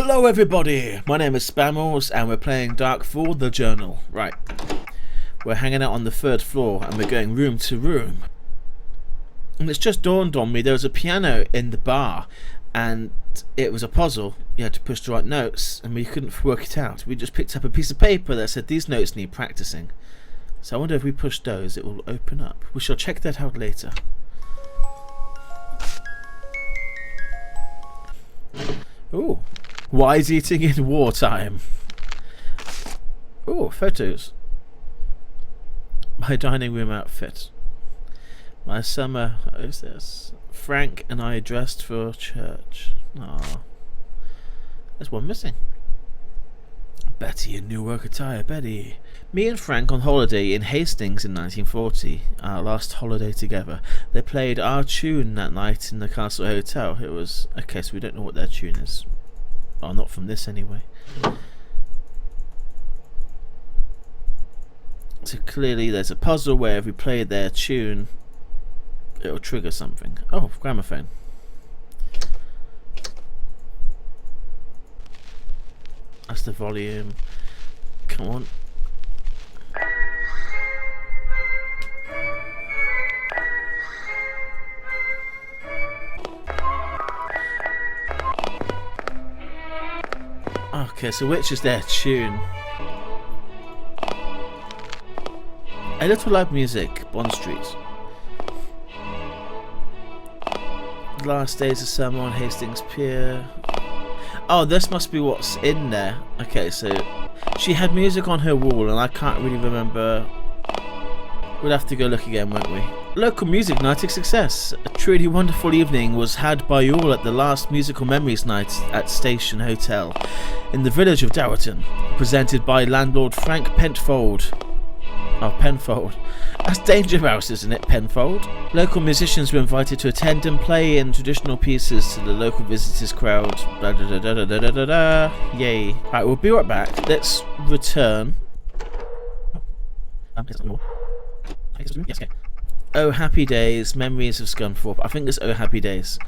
Hello everybody, my name is Spammals and we're playing Dark for the Journal. Right, we're hanging out on the 3rd floor and we're going room to room. And it's just dawned on me there was a piano in the bar and it was a puzzle. You had to push the right notes and we couldn't work it out. We just picked up a piece of paper that said these notes need practicing. So I wonder if we push those it will open up. We shall check that out later. Ooh. Wise eating in wartime. Oh, photos. My dining room outfit. My summer. Who's this? Frank and I dressed for church. Ah, there's one missing. Betty in new work attire. Betty. Me and Frank on holiday in Hastings in 1940. Our last holiday together. They played our tune that night in the Castle Hotel. It was okay. So we don't know what their tune is. Oh, not from this anyway. So clearly there's a puzzle where if we play their tune it'll trigger something. Oh, gramophone. That's the volume. Come on. Okay, so which is their tune? A Little Loud Music, Bond Street. Last days of summer on Hastings Pier. Oh, this must be what's in there. Okay, so she had music on her wall and I can't really remember. We'll have to go look again, won't we? Local music night a success. A truly wonderful evening was had by you all at the last Musical Memories night at Station Hotel in the village of Dowerton, presented by landlord Frank Penfold. Oh, Penfold. That's Danger Mouse, isn't it, Penfold? Local musicians were invited to attend and play in traditional pieces to the local visitors crowd. Da da da da da da da da. Yay. Right, we'll be right back. Let's return. Yes, okay. Oh Happy Days, Memories of Scunthorpe. I think it's Oh Happy Days.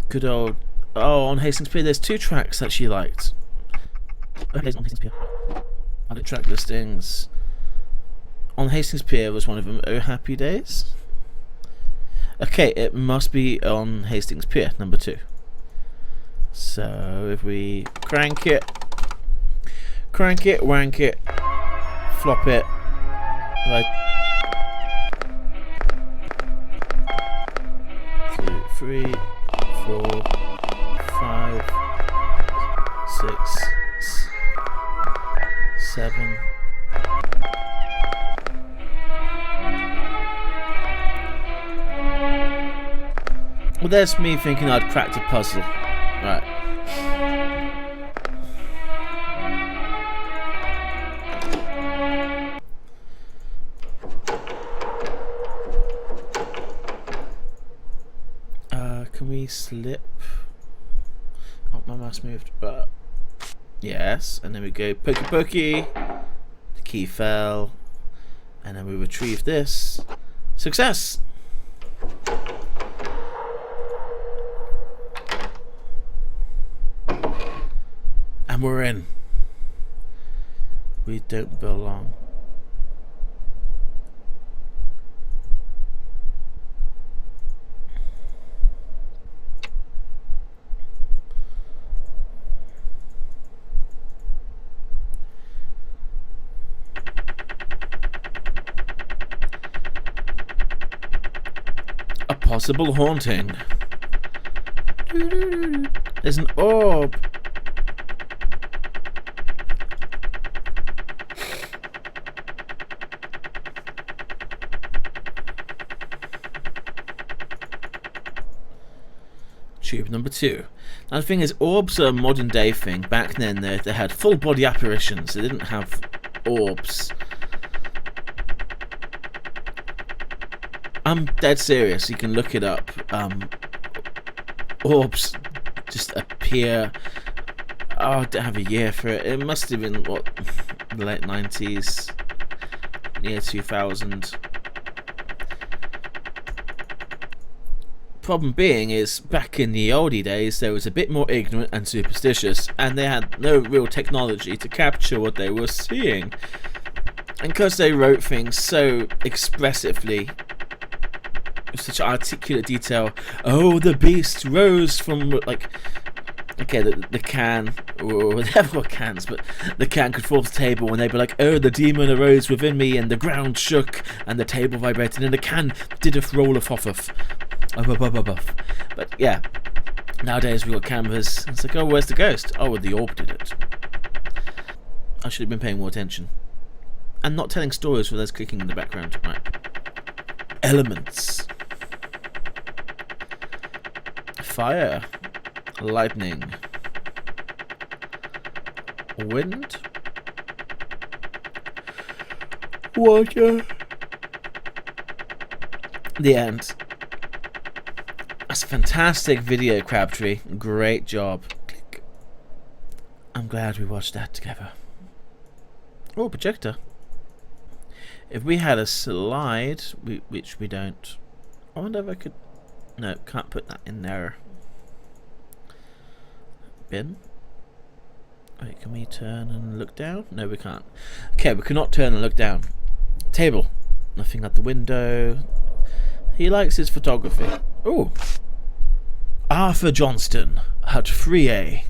Good old. Oh, on Hastings Pier, there's 2 tracks that she liked. Oh, Hastings on Hastings Pier. Other track listings. On Hastings Pier was one of them. Oh Happy Days. Okay, it must be on Hastings Pier, number 2. So if we crank it, wank it, flop it. Right. 2, 3, 4, 5, 6, 7. Well, there's me thinking I'd cracked a puzzle. Right. Can we slip? Oh, my mouse moved. Yes, and then we go pokey pokey. The key fell, and then we retrieve this. Success! And we're in. We don't belong. A possible haunting. There's an orb. Tube number 2. Now the thing is, orbs are a modern day thing. Back then they had full body apparitions. They didn't have orbs. I'm dead serious. You can look it up. Orbs just appear. Oh, I don't have a year for it. It must have been what, the late 90s, year 2000. Problem being is, back in the oldie days, they was a bit more ignorant and superstitious, and they had no real technology to capture what they were seeing. And because they wrote things so expressively, with such articulate detail, oh, the beast rose from, like, okay, the can, or they haven't got cans, but the can could fall off the table, and they'd be like, oh, the demon arose within me, and the ground shook, and the table vibrated, and the can did a roll of off. But yeah, nowadays we got cameras. It's like, oh, where's the ghost? Oh, well, the orb did it. I should have been paying more attention. And not telling stories with us clicking in the background. Right. Elements. Fire. Lightning. Wind. Water. The end. That's a fantastic video, Crabtree. Great job. Click. I'm glad we watched that together. Oh, projector. If we had a slide, which we don't. I wonder if I could. No, can't put that in there. Bin. Wait, can we turn and look down? No, we can't. Okay, we cannot turn and look down. Table. Nothing at the window. He likes his photography. Ooh. Arthur Johnston at 3A.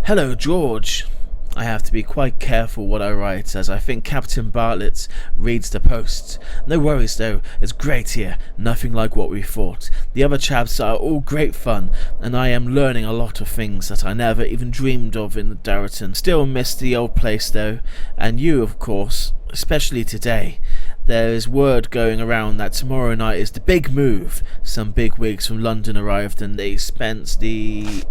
Hello, George. I have to be quite careful what I write, as I think Captain Bartlett reads the posts. No worries though, it's great here, nothing like what we thought. The other chaps are all great fun, and I am learning a lot of things that I never even dreamed of in Darrowton. Still miss the old place though, and you of course, especially today. There is word going around that tomorrow night is the big move. Some big wigs from London arrived and they spent the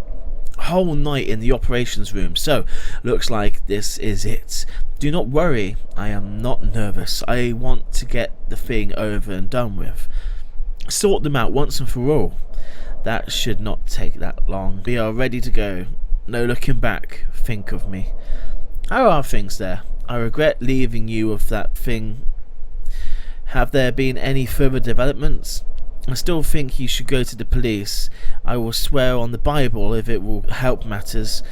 whole night in the operations room, so looks like this is it. Do not worry, I am not nervous. I want to get the thing over and done with. Sort them out once and for all. That should not take that long. We are ready to go. No looking back. Think of me. How are things there? I regret leaving you with that thing. Have there been any further developments? I still think you should go to the police. I will swear on the Bible if it will help matters.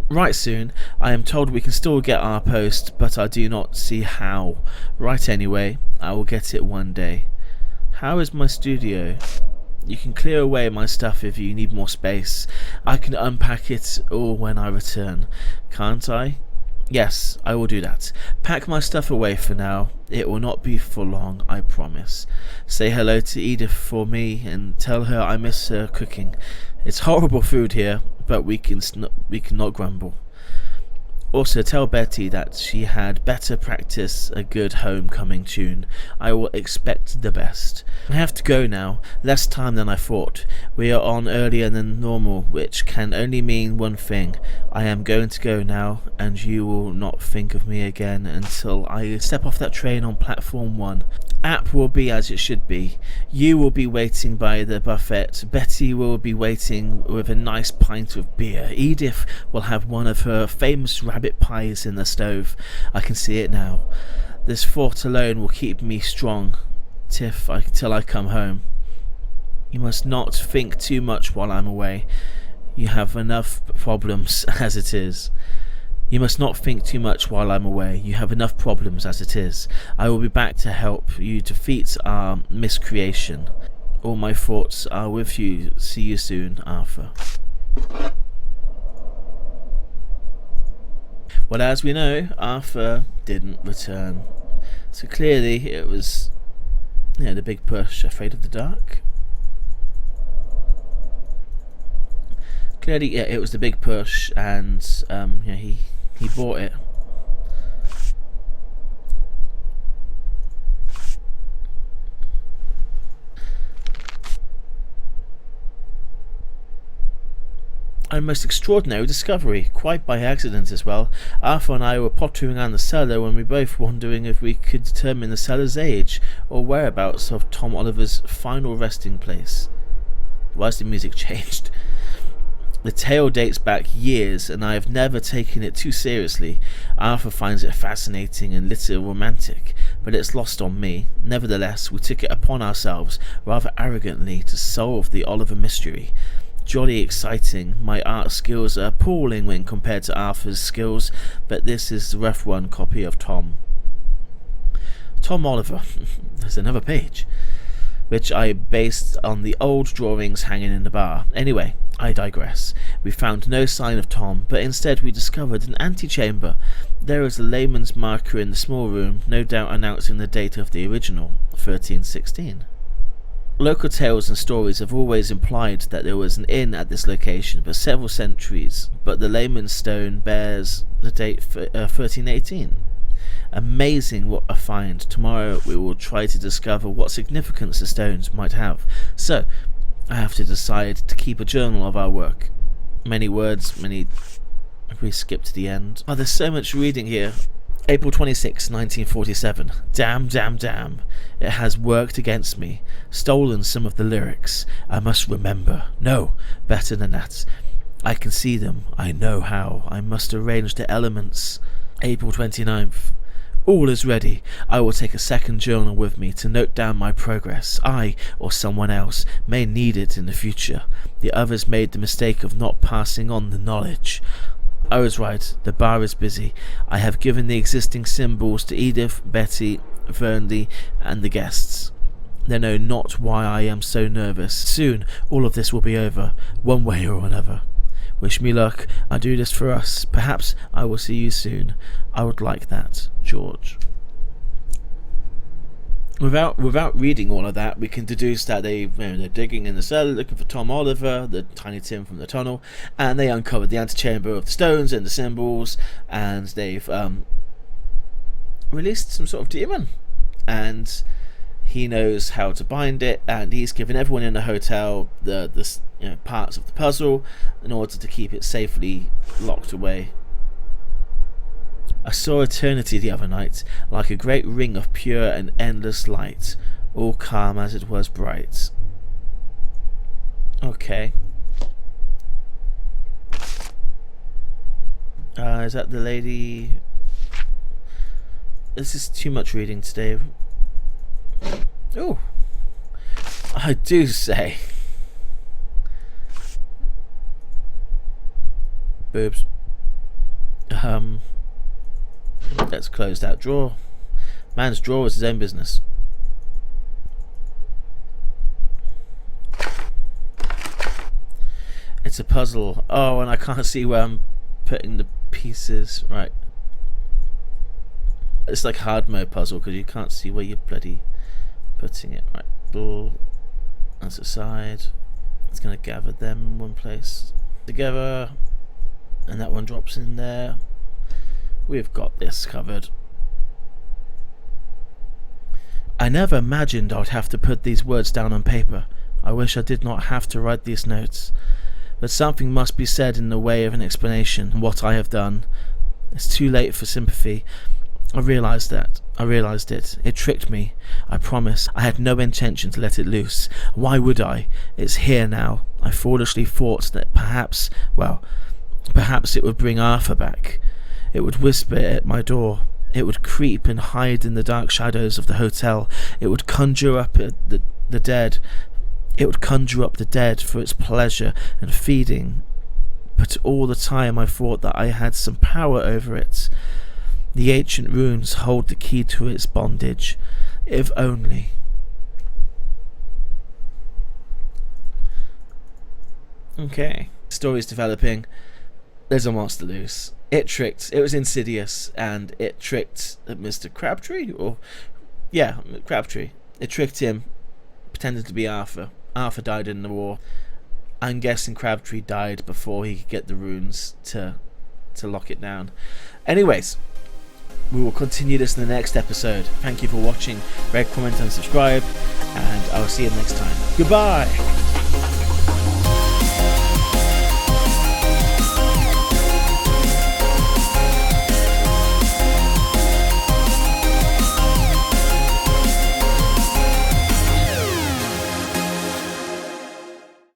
Right soon. I am told we can still get our post, but I do not see how. Right anyway, I will get it one day. How is my studio? You can clear away my stuff if you need more space. I can unpack it all when I return. Can't I? Yes, I will do that. Pack my stuff away for now. It will not be for long, I promise. Say hello to Edith for me and tell her I miss her cooking. It's horrible food here, but we cannot grumble. Also tell Betty that she had better practice a good homecoming tune. I will expect the best. I have to go now. Less time than I thought. We are on earlier than normal, which can only mean one thing. I am going to go now, and you will not think of me again until I step off that train on platform 1. App will be as it should be. You will be waiting by the buffet. Betty will be waiting with a nice pint of beer. Edith will have one of her famous rabbit pies in the stove. I can see it now. This thought alone will keep me strong till I come home. You must not think too much while I'm away. You have enough problems as it is. You must not think too much while I'm away. You have enough problems as it is. I will be back to help you defeat our miscreation. All my thoughts are with you. See you soon, Arthur. Well, as we know, Arthur didn't return. So clearly it was, the big push, afraid of the dark. Clearly, it was the big push, and he bought it. A most extraordinary discovery, quite by accident as well. Arthur and I were pottering around the cellar when we both wondering if we could determine the cellar's age or whereabouts of Tom Oliver's final resting place. Why has the music changed? The tale dates back years, and I have never taken it too seriously. Arthur finds it fascinating and little romantic, but it's lost on me. Nevertheless, we took it upon ourselves, rather arrogantly, to solve the Oliver mystery. Jolly exciting. My art skills are appalling when compared to Arthur's skills, but this is the rough one copy of Tom. Tom Oliver. There's another page. Which I based on the old drawings hanging in the bar. Anyway, I digress. We found no sign of Tom, but instead we discovered an antechamber. There is a layman's marker in the small room, no doubt announcing the date of the original, 1316. Local tales and stories have always implied that there was an inn at this location for several centuries, but the layman's stone bears the date 1318. Amazing what a find. Tomorrow we will try to discover what significance the stones might have. So, I have to decide to keep a journal of our work. Many words, we skip to the end. Oh, there's so much reading here. April 26, 1947. Damn, damn, damn. It has worked against me. Stolen some of the lyrics. I must remember. No, better than that. I can see them. I know how. I must arrange the elements. April 29th. All is ready. I will take a second journal with me to note down my progress. I, or someone else, may need it in the future. The others made the mistake of not passing on the knowledge. I was right. The bar is busy. I have given the existing symbols to Edith, Betty, Vernley, and the guests. They know not why I am so nervous. Soon all of this will be over, one way or another. Wish me luck. I do this for us. Perhaps I will see you soon. I would like that, George. Without reading all of that, we can deduce that they're digging in the cellar looking for Tom Oliver, the Tiny Tim from the tunnel, and they uncovered the antechamber of the stones and the symbols, and they've released some sort of demon, and he knows how to bind it, and he's given everyone in the hotel the parts of the puzzle in order to keep it safely locked away. I saw eternity the other night, like a great ring of pure and endless light, all calm as it was bright. Okay. Is that the lady? This is too much reading today. Oh, I do say. Boobs. Let's close that drawer. Man's drawer is his own business. It's a puzzle. Oh, and I can't see where I'm putting the pieces. Right. It's like hard mode puzzle because you can't see where you're bloody putting it. Right. Door. That's the side. It's going to gather them in one place together. And that one drops in there. We've got this covered. I never imagined I'd have to put these words down on paper. I wish I did not have to write these notes. But something must be said in the way of an explanation. What I have done. It's too late for sympathy. I realised that. I realised it. It tricked me. I promise. I had no intention to let it loose. Why would I? It's here now. I foolishly thought that perhaps it would bring Arthur back. It would whisper at my door. It would creep and hide in the dark shadows of the hotel. It would conjure up the dead. It would conjure up the dead for its pleasure and feeding. But all the time I thought that I had some power over it. The ancient runes hold the key to its bondage. If only. Okay. Story's developing. There's a monster loose. It was insidious, and it tricked Mr. Crabtree, Crabtree. It tricked him, pretended to be Arthur. Arthur died in the war. I'm guessing Crabtree died before he could get the runes to lock it down. Anyways, we will continue this in the next episode. Thank you for watching. Rate, comment, and subscribe, and I will see you next time. Goodbye!